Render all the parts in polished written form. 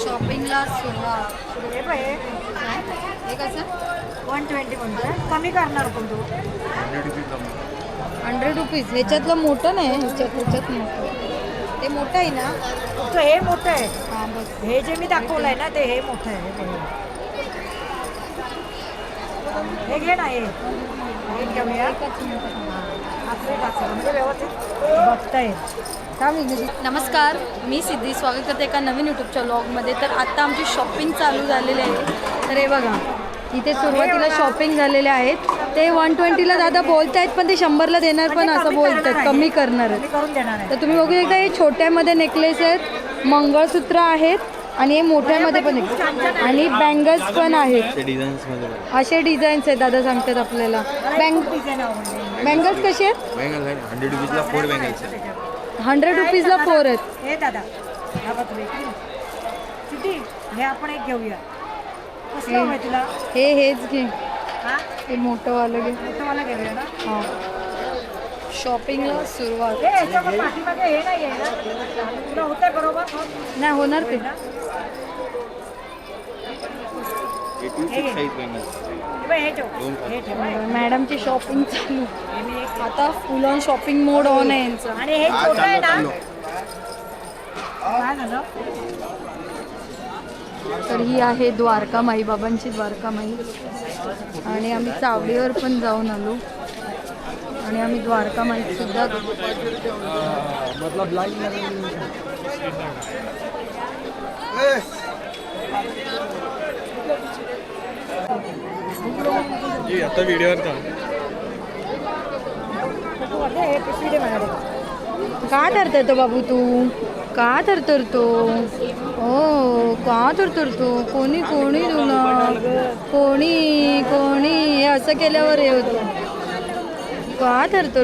शॉपिंगला सुरुवात. हे बघ हे कसं 120 म्हणतोय. कमी करणार पण तू 100 रुपीज. ह्याच्यातलं मोठं नाही, ह्याच्यात मोठं. ते मोठं आहे ना? तो हे मोठं आहे. हां बस. हे जे मी दाखवलंय ना ते हे मोठं आहे. हे घे ना. हे घेऊया. म्हणजे व्यवस्थित बघता येईल. नमस्कार, मी सिद्धी. स्वागत करते एका नवीन यूट्यूबच्या व्लॉगमध्ये. तर आता आमची शॉपिंग चालू झालेली आहे. तर हे बघा, इथे सुरुवातीला शॉपिंग झालेले आहेत. ते 120ला दादा बोलत आहेत, पण ते 100ला देणार, पण असं बोलतात कमी करणार आहेत. तर तुम्ही बघू शकता, हे छोट्यामध्ये नेकलेस आहेत, मंगळसूत्र आहेत आणि हे मोठ्यामध्ये पण आहेत आणि बँगल्स पण आहेत. असे डिझाईन्स आहेत दादा सांगतात आपल्याला. बँगल्स कसे आहेत? 100 रुपीजला 4 बँगल्स आहेत. 100 रुपीजला 4 आहेत. हे दादा किती? हे आपण एक घेऊया. कसलं हवंय तुला? हेच घे. हा, हे मोठंवालं घे. मोठंवाला घेऊया ना. हां, शॉपिंगला सुरुवात. हे याच्यावर पाठीमागे हे नाही आहे ना. तुला होतंय बरोबर? नाही होणार ते. हे 2 साईज बँगल्स. हे ठेव. हे ठेव. मॅडमची शॉपिंग चालू. आता फुल ऑन शॉपिंग मोड ऑन आहे यांचं. आणि हे छोटं आहे ना. काय झालं? तर ही आहे द्वारकामाई, बाबांची द्वारकामाई. आणि आम्ही चावडीवर पण जाऊन आलो आणि आम्ही द्वारकामाईत सुद्धा आता व्हिडिओवर का धरतो बाबू तू? का धरतो? ओ का धरतो? कोणी तुला? कोणी हे असं केल्यावर हे होतं. का धरतो?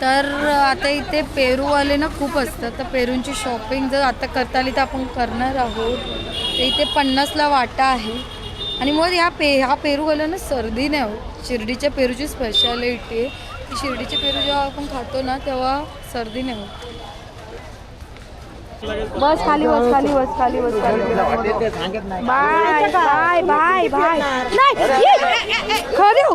तर आता इथे पेरूवाले ना खूप असतात. तर पेरूंची शॉपिंग जर आता करता आली तर आपण करणार आहोत. तर इथे 50ला वाटा आहे. आणि मग हा पेरूवाल्यांना सर्दी नाही होत. शिर्डीच्या पेरूची स्पेशालिटी आहे की शिर्डीचे पेरू जेव्हा आपण खातो ना तेव्हा सर्दी नाही होत. बस खाली बस. बाय नाही खरे हो,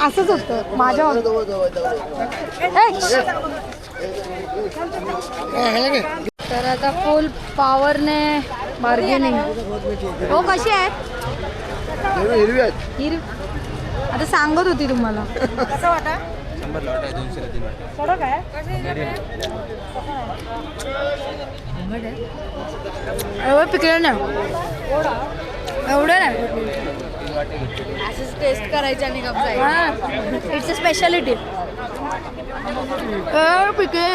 असंच होतं माझ्या. तर आता फुल पॉवरने बार्गेनिंग. हो कशी आहेत? हिरवी. आता सांगत होती तुम्हाला. कसं वाटा? 100 लॉट आहे, 200 ला 3 वाटा. थोडं काय? एवढं पिकलं नाही, एवढं नाही. असंच टेस्ट करायचं आणि गप जायचं. It's a speciality. पिकले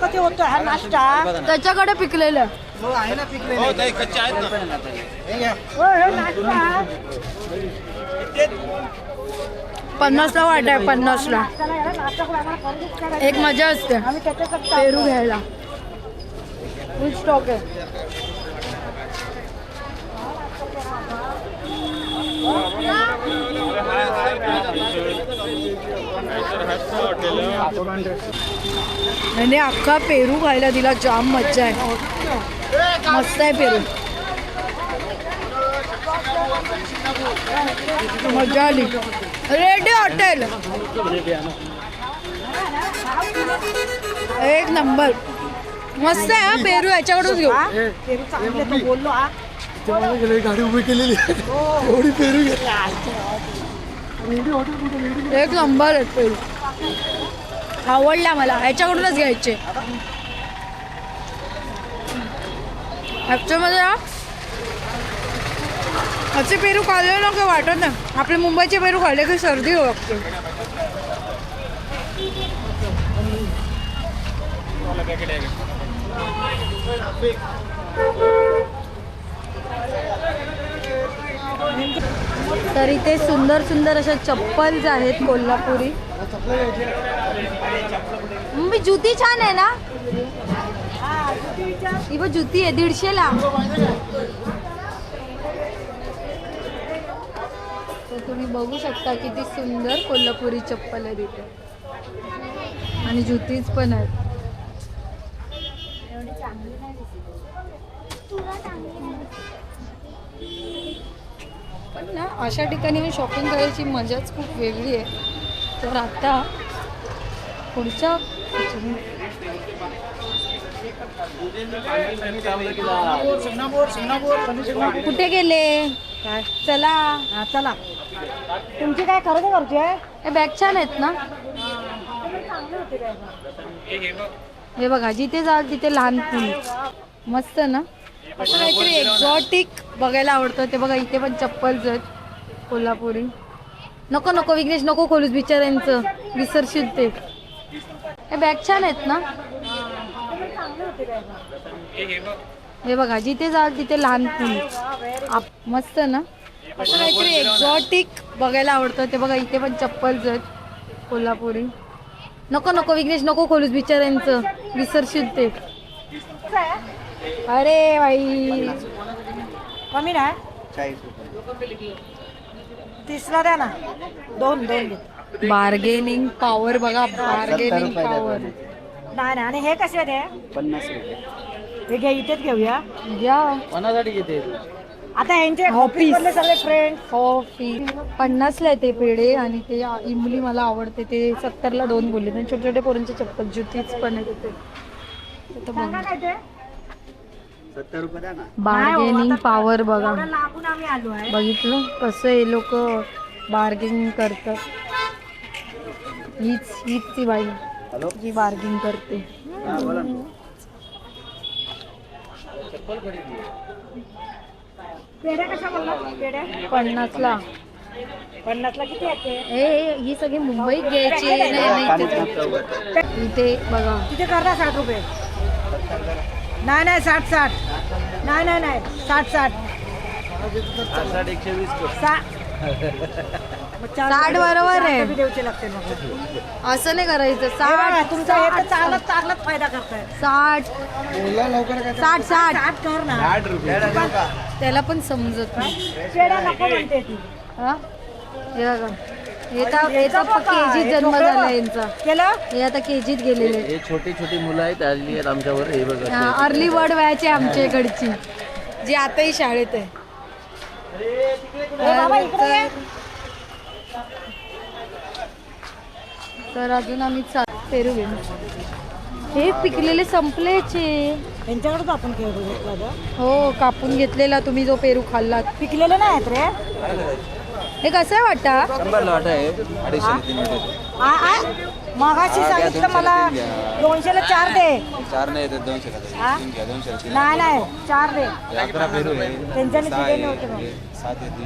कधी होतो हा नाश्ता? त्याच्याकडे पिकलेलं. हो ताई, कच्चे आहेत ना. हे नाश्ता 50ला वाटा आहे. 50ला एक मजा असते पेरू घ्यायला. फुल स्टॉक आहे. आणि अख्खा पेरू खायला दिला. जाम मज्जा आहे. मस्त आहे पेरू. मजा आली. रेडी हॉटेल एक नंबर. मस्त आहे हा पेरू. याच्याकडूनच घेऊ. पेरू चांगले तो बोललो. हा गाडी उभी केलेली एवढी पेरू एक नंबर आहे पेरू. आवडला मला. ह्याच्याकडूनच घ्यायचे. ह्याच्यामध्ये असे पेरू खाल्ले ना काही वाटत नाही. आपले मुंबईचे पेरू खाल्ले की सर्दी हो लागते. तर इथे सुंदर सुंदर अशा चप्पल्स आहेत कोल्हापुरी. मी जुती छान आहे ना. ही बघ जुती आहे 150ला. तर तुम्ही बघू शकता किती सुंदर कोल्हापुरी चप्पल आहे तिथे आणि जुतीच पण आहेत. पण ना अशा ठिकाणी शॉपिंग करायची मजाच खूप वेगळी आहे. तर आता पुढच्या कुठे गेले काय चला. हा चला. तुमची काय खरेदी करते हे बॅग छान आहेत ना. हे बघा जिथे जाल तिथे लहान फुल मस्त ना. असं काहीतरी एक्झॉटिक बघायला आवडतं. ते बघा इथे पण चप्पल्स आहेत कोल्हापुरी. नको नको विघ्नेश नको खोलूस बिचाऱ्यांचं विसरशील ते. हे बॅग छान आहेत ना. हे बघा जिथे जाल तिथे लहान फुल मस्त ना. असं काहीतरी एक्झॉटिक बघायला आवडतं. ते बघा इथे पण चप्पल्स आहेत कोल्हापुरी. नको नको विघ्नेश नको खोलूस बिचाऱ्यांचं विसरशील ते. अरे बाई कमी नाही 30ला द्या ना. दोन घे. बार्गेनिंग पॉवर बघा. Bargaining power. नाही नाही. आणि हे कसे ते 50 रुपये हे घे इथेच घेऊया. घ्या. कोणासाठी घेते आता यांचे ऑफिस. ऑफिसमधले सगळे फ्रेंड कॉफी 50ला आहे ते पेढे. आणि ते इमली मला आवडते ते 70ला 2 बोलले. आणि छोटे छोटे पोरांचे चप्पल जुतीच पण आहे तिथे. तर सांगा बघा काय ते 70 रुपये द्या ना. बार्गेनिंग पॉवर बघा. एवढं लांबून आम्ही आलो आहे. बघितलं कसं हे लोक बार्गेनिंग करतात. हीच ती बाई हॅलो जी बार्गेनिंग करते. हा बोला ना. पेढे कशा बोलला पेढे 50ला. 50ला किती आहेत ते? ही सगळी मुंबईत घ्यायची नाही इथे बघा. तिथे करता 60 रुपये. नाही नाही 60 नाही नाही नाही 60 120 60 बरोबर आहे. द्यायचे लागते मग. असं नाही करायचं. हे बघा, 60 तुमचा हे तर चांगलाच फायदा करताय. 60 बोला लवकर काय 60 60 कर ना. 60 रुपये त्याला पण समजत नाही. पेढा नको म्हणते ती. हा हे बघा. येता केजीत जन्म झाला यांचा. केलं हे आता केजीत गेलेले आहेत. हे छोटी छोटी मुलं आहेत आली आहेत आमच्यावर. हे बघा अर्ली बर्ड वयाची आमच्या इकडची जी आताही शाळेत आहे. बाबा इकडे ये. तर अजून आम्ही पेरू घेऊ. हे पिकलेले संपलेचे. यांच्याकडेच आपण पेरू घेतला का? हो कापून घेतलेला तुम्ही जो पेरू खाल्लात. पिकलेलं नाही आहेत रे. हे कसं आहे वाटा. 100 ला वाटा आहे 250 मगाशी सांगितलं मला 200ला 4 दे. 4 नाही येतात 200 हा? 200 नाही नाही 4 दे. 11 पेरू आहे त्यांच्याने दिले नव्हते मग. 7 येते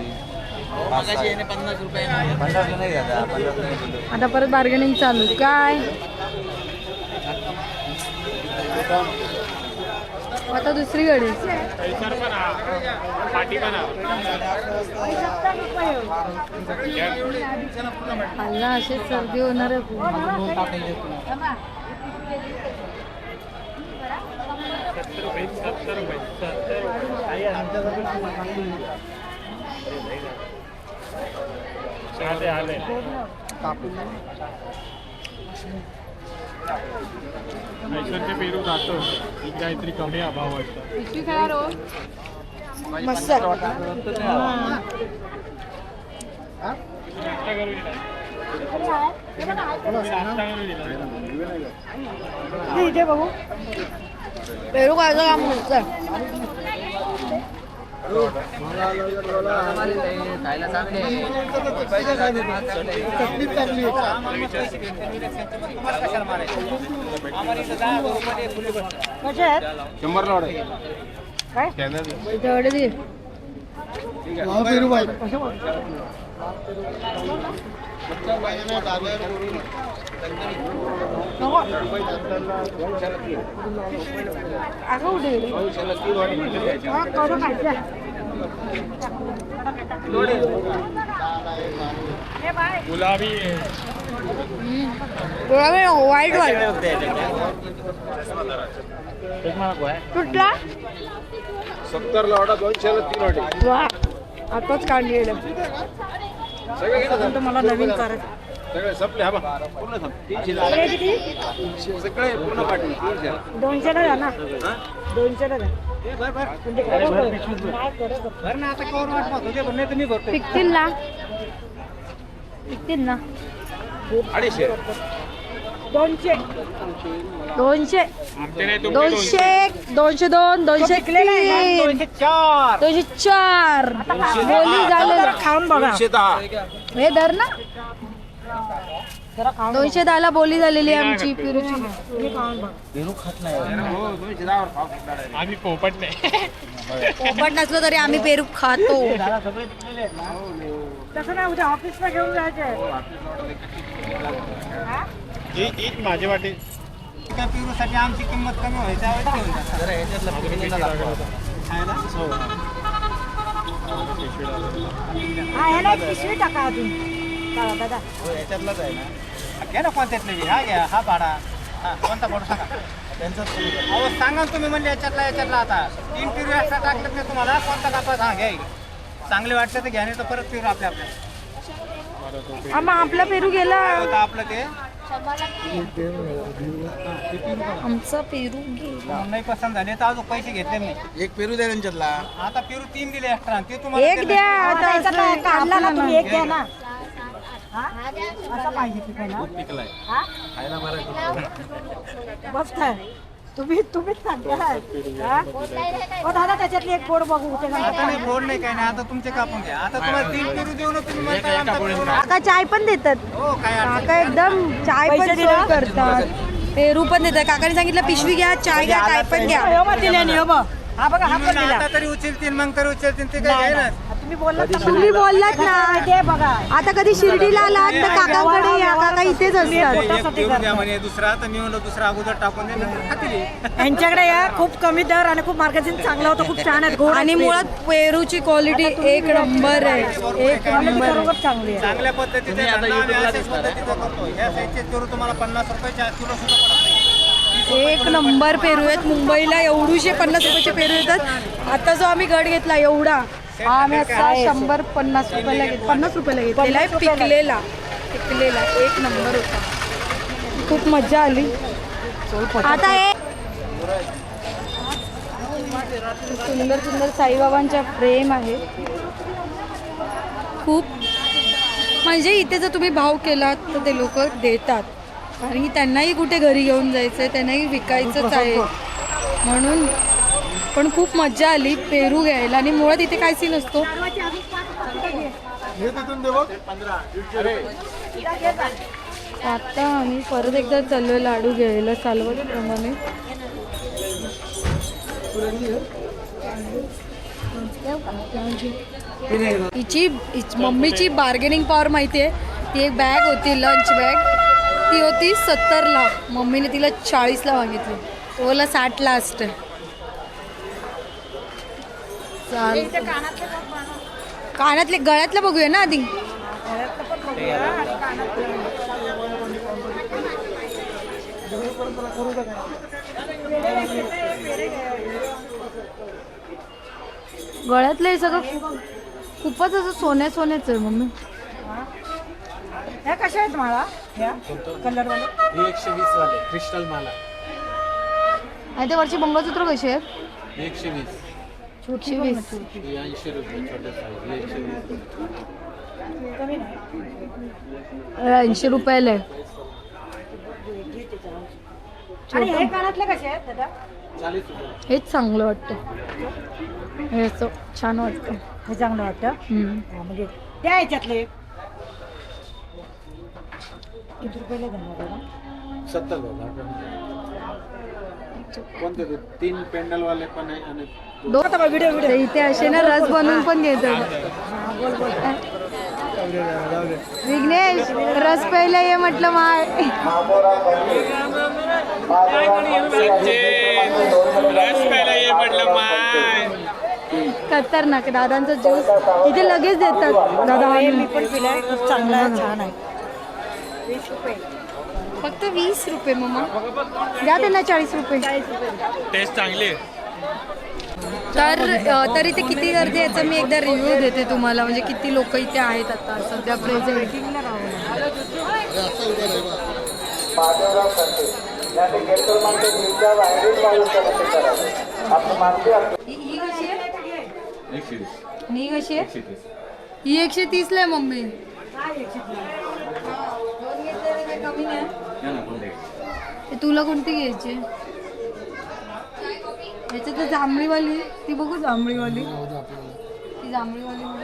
50 रुपये 50 नाही घ्या 50 नाही. आता परत बार्गेनिंग चालू काय. आता दुसरीकडे हल्ला असेच सर्दी होणार आहे. ऐश्वर्य पेरू जातो काहीतरी कमी अभाव वाटतं. मस्त इथे बघू. पेरू खायचं काम मस्त आहे. खायला चांगले चटणी चांगली कसे आहेत 100 ला वाटा काय तेवढे दे. पेरू बाई अगं उठे करू खायचं. गुलाबी वाईट वाईट कुठला 70 ला वाटा 200 ला 3 वाटे. वा आताच काढली मला नवीन करायचं. सगळे संपले हा बा पूर्ण सगळे किती सगळे पूर्ण पाठी 200 ला द्या ना 200 ला द्या पिकतील ना पिकतील ना 250 200 200 आमचे नाही 200 202 203 204 बोली झालं खाऊन बघा 210 हे धर ना जरा खाऊन 210 ला बोली झालेली आहे आमची पेरूची तुम्ही खाऊन बघा पेरू खात नाही हो 210 वर खाऊ शकता आम्ही पोपट नाही पोपट नसलो तरी आम्ही पेरू खातो तसं नाही उद्या ऑफिसला घेऊन जायचे एक माझे वाटे त्या पेरूसाठी आमची किंमत कमी व्हायच्या वेळेस घेऊन जा जरा ह्याच्यातला पिकलेला दाखवा. खायला हा ह्याला एक पिशवी टाका अजून चला दादा हो ह्याच्यातलाच आहे ना घ्या ना कोणत्यातले बी. हा घ्या हा पाडा हा कोणता पाडू सांगा त्यांचाच अहो सांगा ना तुम्ही म्हणले याच्यातला आता 3 पेरू एक्स्ट्रा टाकलेत नाही तुम्हाला कोणता कापास हा घ्या चांगले वाटले तर घ्या नाही तर परत पेरू आपल्या मग आपला पेरू गेला होता आपलं ते आमचा पेरू गेला नाही पसंत झाले तर अजून पैसे घेतले नाही एक पेरू द्या त्यांच्यातला आता पेरू 3 दिले एक्स्ट्रा ते तुम्हाला एक द्या आता याच्यातला असं एक आणला ना तुम्ही एक घ्या ना हा? असं पाहिजे पिकायला पिकलाय हा खायला मस्त आहे तुम्हीच सांगताय हा? ओ दादा त्याच्यातली एक गोड बघू ते आता नाही फोड नाही काही नाही आता तुमचे कापून घ्या आता तुम्हाला 3 पेरू देऊ ना तुम्ही म्हणताय आमचा पेरू राहा. काका चाय पण देतात हो काय अडचण काका एकदम चाय पण पैसे सोय दिला? करतात पेरू पण देतात काकाने सांगितलं पिशवी घ्या चाय घ्या काय पण घ्या हा बघा हा पण दिला आता तरी उचलतील मग तरी उचलतील ते काय आहे ना तुम्ही बोललात ना तुम्ही बोललात ना ते बघा आता कधी शिर्डीला आलात तर काकांकडे या काका इथेच असतात एक पेरू द्या म्हणे दुसरा तर मी म्हणलो दुसरा अगोदर टाकून दे नंतर खातील यांच्याकडे या खूप कमी दर आणि खूप मार्केटिंग चांगलं होतं खूप छान आहे गोड आणि मुळात पेरूची क्वालिटी एक नंबर आहे एक नंबर बरोबर चांगली आहे चांगल्या पद्धतीचे धंदा आम्ही अशाच पद्धतीचा करतो या साईजचे पेरू तुम्हाला 50 रुपयाच्या किलो सुद्धा पडत नाही एक नंबर पेरू आहेत मुंबईला एवढूशे 50 रुपयाचे पेरू येतात आता जो आम्ही गड घेतला एवढा हा आम्ही असा 150 रुपयाला 50 रुपयाला घेतलेला आहे पिकलेला एक नंबर होता खूप मजा आली आता हे सुंदर सुंदर साईबाबांच्या फ्रेम आहे खूप म्हणजे इथे जर तुम्ही भाव केलात तर ते लोक देतात कारण की त्यांनाही कुठे घरी घेऊन जायचं आहे त्यांनाही विकायचंच आहे म्हणून पण खूप मजा आली पेरू घ्यायला आणि मुळात इथे काय सीन असतो हे तिथून दे बघ आता आम्ही परत एकदा चाललोय लाडू घ्यायला सालवतप्रमाणे मम्मीची बार्गेनिंग पॉवर माहिती आहे ती एक बॅग होती लंच बॅग ती होती 70ला मम्मीने तिला 40ला मागितली तोला 60 लास्ट कानातले गळ्यातलं बघूया ना आधी गळ्यातलं हे सगळं खूपच असं सोन्याचं आहे मम्मी ह्या कशा आहेत माळा ह्या कलर वाले 120 वाले क्रिस्टल माला आणि ते वरची मंगळसूत्र कशी आहेत 120 छोटी 20 80 रुपये छोटे साईज 120 कमी नाही 80 रुपयाला आहे आणि हे कानातले कसे आहेत दादा 40 रुपये हेच चांगलं वाटतं हे असं छान वाटतं हे चांगलं वाटतं हा, म्हणजे त्या ह्याच्यातले किती रुपयाला देणार दादा 70 कोणते ते 3 पेंडल वाले पण आहे आणि ते इथे असे ना रस बनवून पण घेतात विघ्नेश रस प्यायला ये म्हटलं माय खतरनाक दादांचा ज्यूस इथे लगेच देतात दादा हे मी पण पिलाय खूप चांगला आहे छान आहे 20 रुपये फक्त 20 रुपये मम्मा द्या त्यांना 40 रुपये टेस्ट चांगली आहे तर तरी ते किती गर्दी याचा मी एकदा रिव्ह्यू देते तुम्हाला म्हणजे किती लोक इथे आहेत आता सध्या प्रेझेंट अरे आता उभा नाही बा. महादेवराव खंडे यांनी गेटवर मागच्या जिल्ह्या बाहेरील वायुसेवेचे करावे आपलं मानसी ही कशी आहे आणि ही कशी आहे ही 130ला आहे मम्मी कमी नाही ते तुला कोणती घ्यायची याच्यात तर जांभळीवाली ती बघू जांभळीवाली ती जांभळीवाली बघू.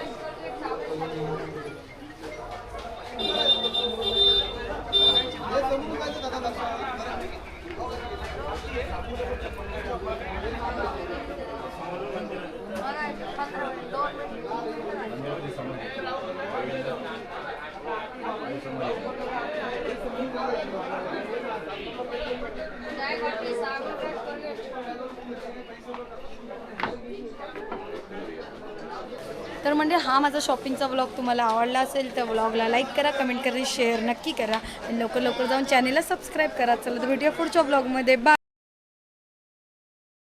तर म्हणजे हा माझा शॉपिंगचा व्लॉग तुम्हाला आवडला असेल तर व्लॉगला लाईक करा, कमेंट करा, शेअर नक्की करा आणि लवकर जाऊन चॅनेलला सबस्क्राईब करा. चला तर भेटूया पुढच्या व्लॉगमध्ये. बाय.